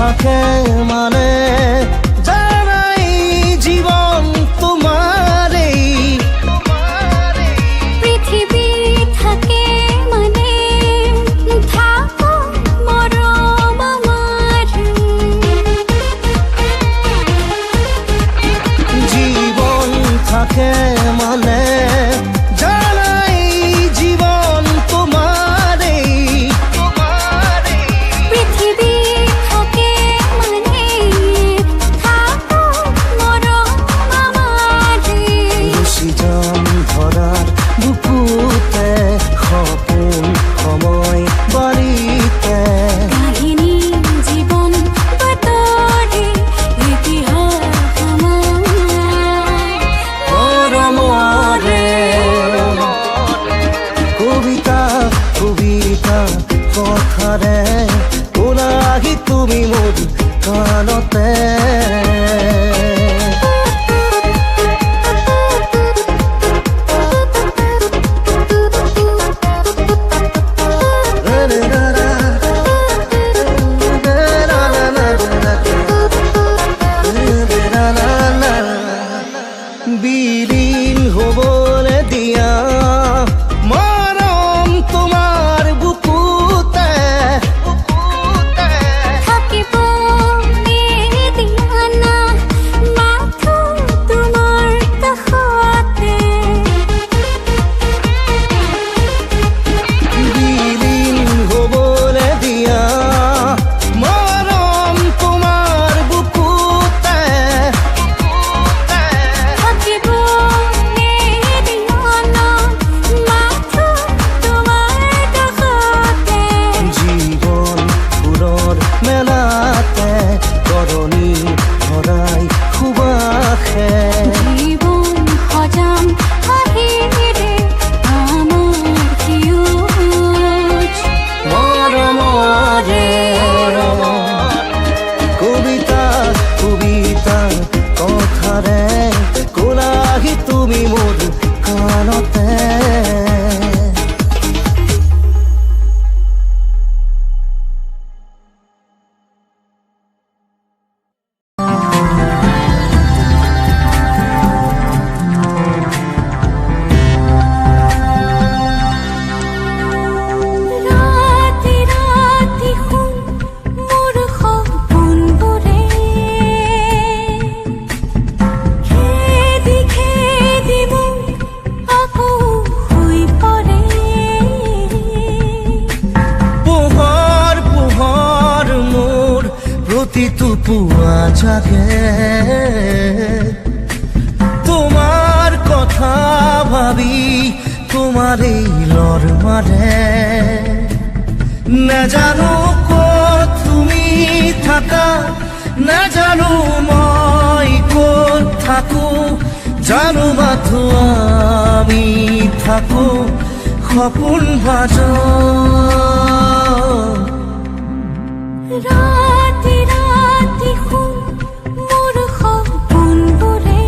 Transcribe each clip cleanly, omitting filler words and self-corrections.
থাকে মানে জানাই জীবন তোমারেই পৃথিবী থাকে মানে থাকো মরম আমার জীবন থাকে মানে জানাই জীবন তোমারেই পৃথিবী থাকে মানে থাকো মরম আমার রুচিজন ধরার বুকুতে সপোন সময় বাড়িতে কাহিনী জীবন বাতরে ইতিহাস আমার মরমরে কবিতা কবিতা কথাৰে কোলাহি তুমি মোৰ কাণতে বিলীন হ'বলৈ দিয়া মৰম তোমাৰ বুকুতে থাকিব এদিনা মাথো তোমাৰ কাষতে বিলীন হ'বলৈ দিয়া মৰম তোমাৰ বুকুতে থাকিব এদিনা মাথো তোমাৰ কাষতে জীৱন ফুলৰ মেলাতে কৰণী ভৰাই সুবাসে জীবন সজাম হাঁহিৰে আমাৰ সেউজ মৰমৰে কবিতা কবিতা কথাৰে কোলাহি তুমি মোৰ কাণতে ৰাতি ৰাতি শুন মোৰ সপোনবোৰে খেদি খেদি মোক আকৌ শুই পৰে পোহৰ পোহৰ মোৰ প্ৰতিটো পুৱা জাগে তোমাৰ কথা ভাবি তোমাৰেই লৰ মাৰে নাজানো ক'ত তুমি থাকা নাজানো মই ক'ত থাকো জানো মাথো আমি থাকো সপোন ভাজত ৰাতি ৰাতি শুন মোৰ সপোনবোৰে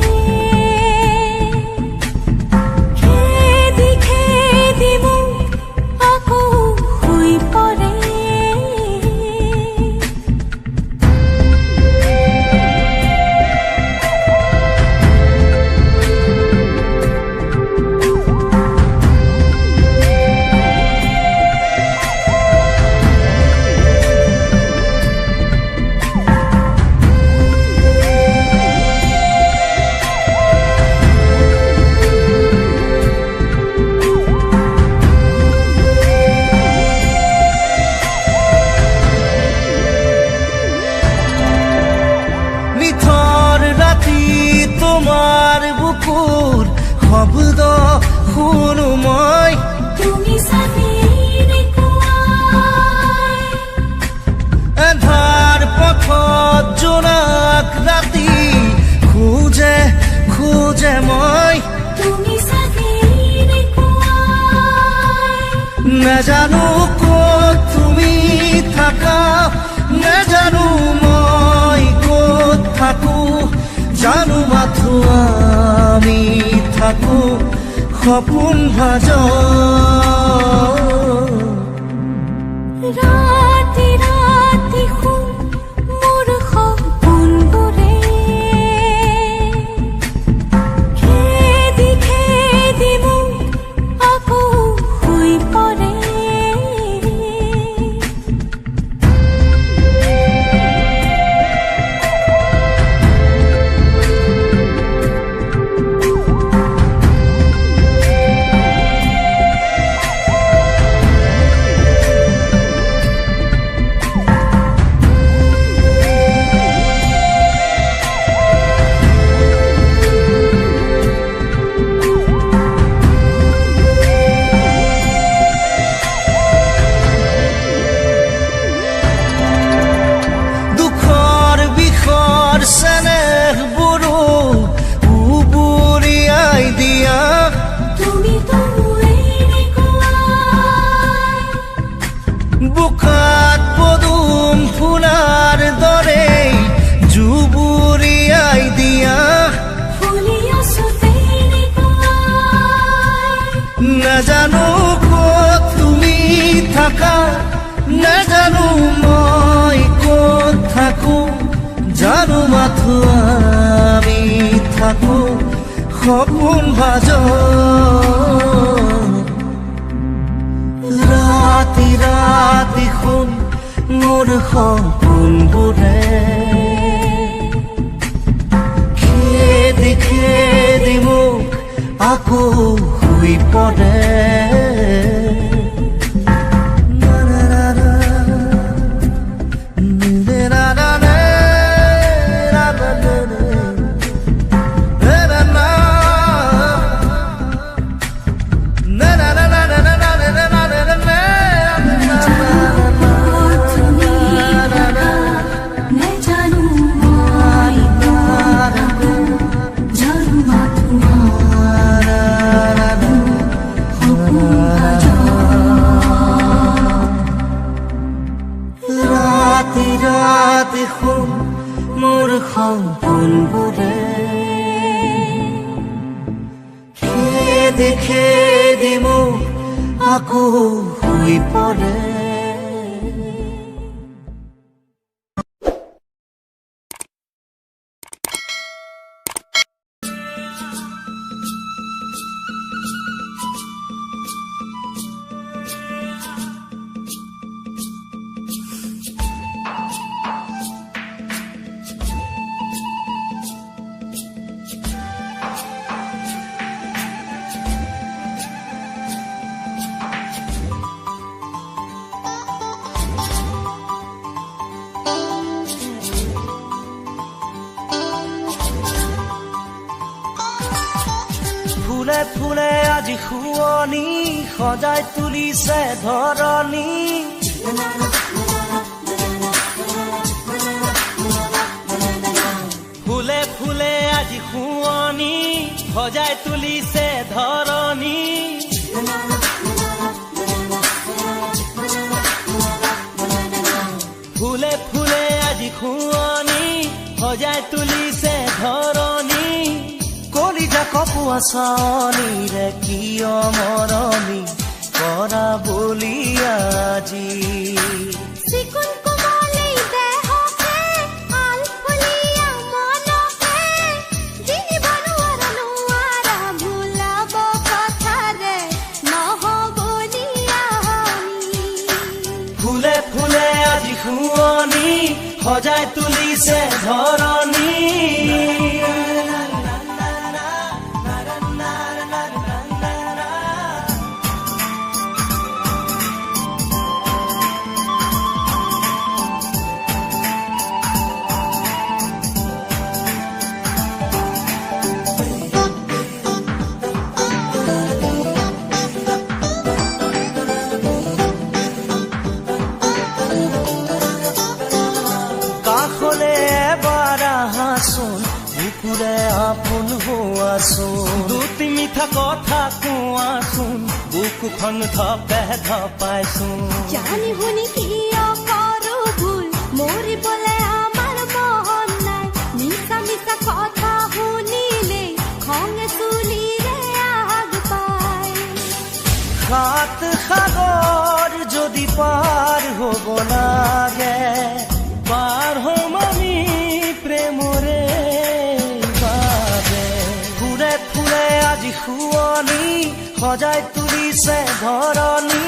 খেদি খেদি মোক আকৌ শুই পৰে নিথৰ ৰাতি তোমাৰ বুকুৰ শব্দ শুনো মই তুমি চাবিৰে কোৱাই এন্ধাৰ পথত জোনাক ৰাতি খোজে খোজে মই তুমি চাবিৰে কোৱাই নাজানো ক'ত তুমি থাকা নাজানো মই ক'ত থাকো জানো মাথো আমি থাকো সপোন ভাজত ৰাতি ৰাতি শুন নেজানো ক'ত তুমি থাকা, নেজানো মই ক'ত থাকো, জানো মাথো আমি থাকো সপোন মাজত। ৰাতি ৰাতি শুন মোৰ সপোনবোৰে খেদি খেদি মোক আকৌ শুই পৰে। ৰাতি ৰাতি শুন মোৰ সপোনবোৰে খেদি খেদি মোক আকৌ শুই পৰে। ফুলে ফুলে আজি শুৱনি সজাই তুলিছে ধৰণী। ফুলে ফুলে আজি শুৱনি সজাই তুলিছে ধৰণী। ফুলে ফুলে আজি শুৱনি সজাই তুলিছে ধৰণী। কলিজা কপোৱা চাৱনিৰে কিয় মৰমী কৰা বুলি আজি। চিকুণ কোমলী দেহকে আলফুলীয়া মনকে জিনিব নোৱাৰা ভুলাব কথাৰে নহ'বনীয়া আমি। ফুলে ফুলে আজি শুৱনি সজাই তুলিছে ধৰণী। বুকুৰে আপোন হোৱাচোন, দুটি মিঠা কথা কোৱাচোন, বুকুখন ধপে ধপাইচোন। জানি শুনি কিয় কৰো ভুল, মৰিবলে আমাৰ মন নাই। মিছা মিছা কথা শুনিলে খঙে চুলিৰে আগ পায়। সাত সাগৰ যদি পাৰ হ'ব লাগে, পাৰ হ'ম আমি প্ৰেমৰে বাবে। ফুলে ফুলে আজি শুৱনি সজাই তুলিছে ধৰণী।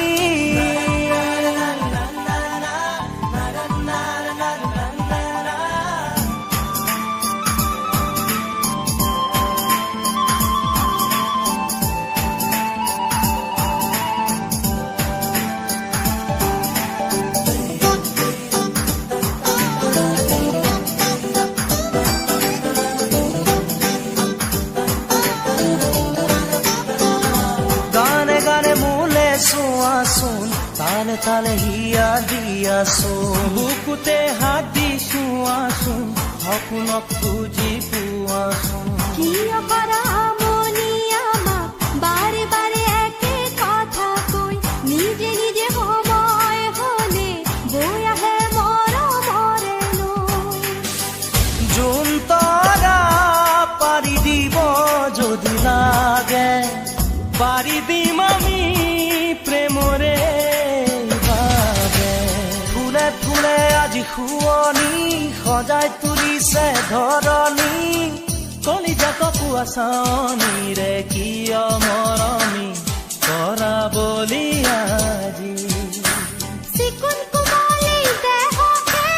চোৱাচোন তালে তালে হিয়া দিয়াচোন, বুকুতে হাত দি চোৱাচোন, সপোনক বুজি পোৱাচোন। কিয় কৰা আমনি আমাক বাৰে বাৰে একে কথা কৈ, নিজে নিজে সময় হলে বৈ আহে মৰমৰে নৈ। যোন তৰা পাৰি দিব যদি লাগে, পাৰি দিম আমি সজাই তুলিছে ধৰণী কলিজা কপোৱা চাৱনীৰে কিয় মৰমী কৰা বলি আজি চিকুণ কোমলী দেহকে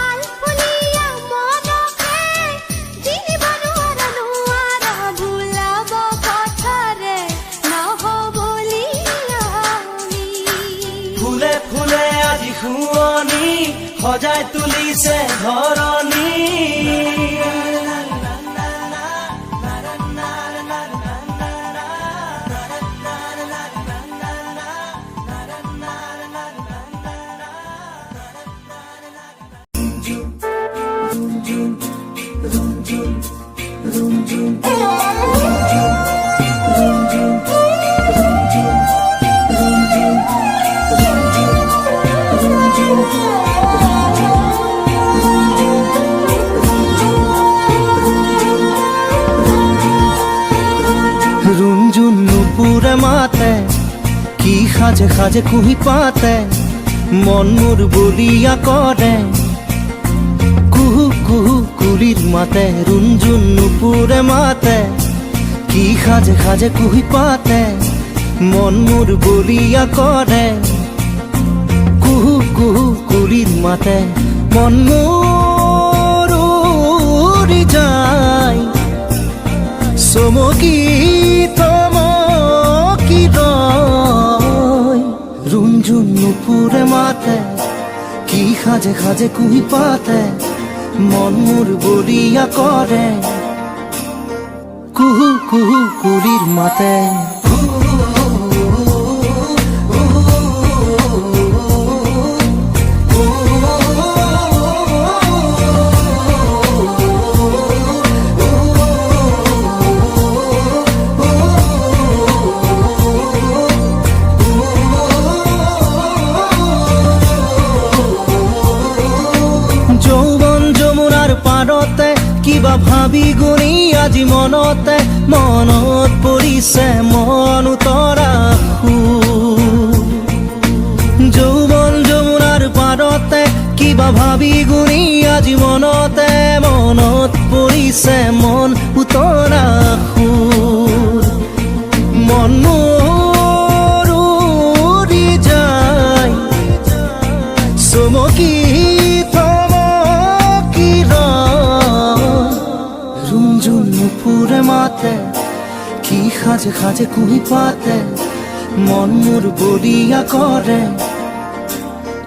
আলফুলীয়া মনকে চিনিব নোৱাৰা ভুলাব কথাৰে নহ'বলি আমি ফুলে ফুলে আজি শুৱনি সজাই তুলিছে ধৰণী ৰুণজুণ নুপুৰে মাতে কি সাজে সাজে কুহি পাতে মন মোৰ বলিয়া কৰে কুহু কুহু কুলিৰ মাতে ৰুণজুণ নুপুৰে মাতে কি সাজে সাজে কুহি পাতে মন মোৰ বলিয়া কৰে কুহু কুহু কুলিৰ মাতে মন মোৰ উৰি যায় চমকি থমকি ৰয় ৰুণজুণ নুপুৰে মাতে কি সাজে সাজে কুহি পাতে মন মোৰ বলিয়া কৰে কুহু কুহু কুলিৰ মাতে কিবা ভাবি গুণি আজি মনতে মনত পৰিছে মন উতৰা যৌৱন যমুনাৰ পাৰতে কিবা ভাবি গুণি আজি মনতে মনত পৰিছে মন উতৰা মন মোৰ উৰি যায় চমকি নুপুৰে মাতে কি সাজে সাজে কুহি পাতে মন মোৰ বলিয়া কৰে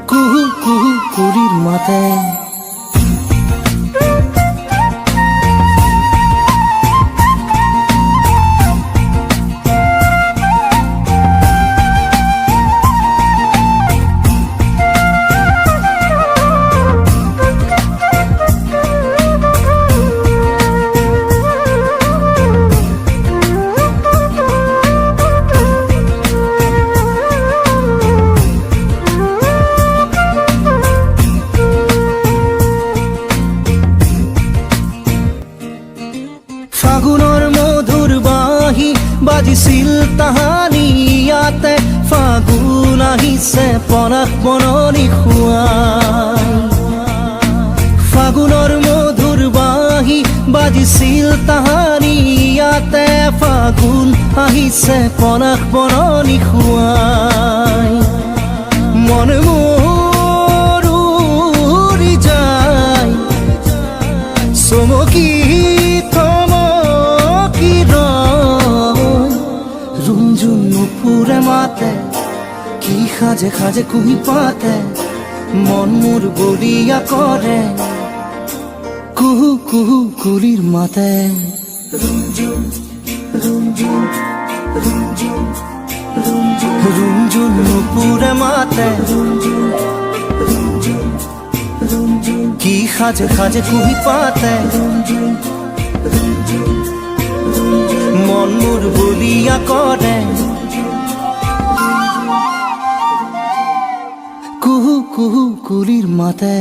কুহু কুহু কুলিৰ মাতে ফাগুনৰ মধুৰ বাঁহী বাজিছিল তাহানি ইয়াতে ফাগুন আহিছে পনাস বননি খুৱাই ফাগুনৰ মধুৰ বাঁহী বাজিছিল তাহানি ইয়াতে ফাগুন আহিছে পনাস বননি খুৱাই মন মোৰ উৰি যায় চমকি ৰুণজুণ নুপুৰে মাতে কি সাজে সাজে কুহি পাতে মন মোৰ বলিয়া কৰে কুহু কুহু কুলিৰ মাতে ৰুণজুণ নুপুৰে মাতে কি সাজে সাজে কুহি পাতে মন মোৰ বলিয়া কৰে কুহু কুহু কুলিৰ মাতে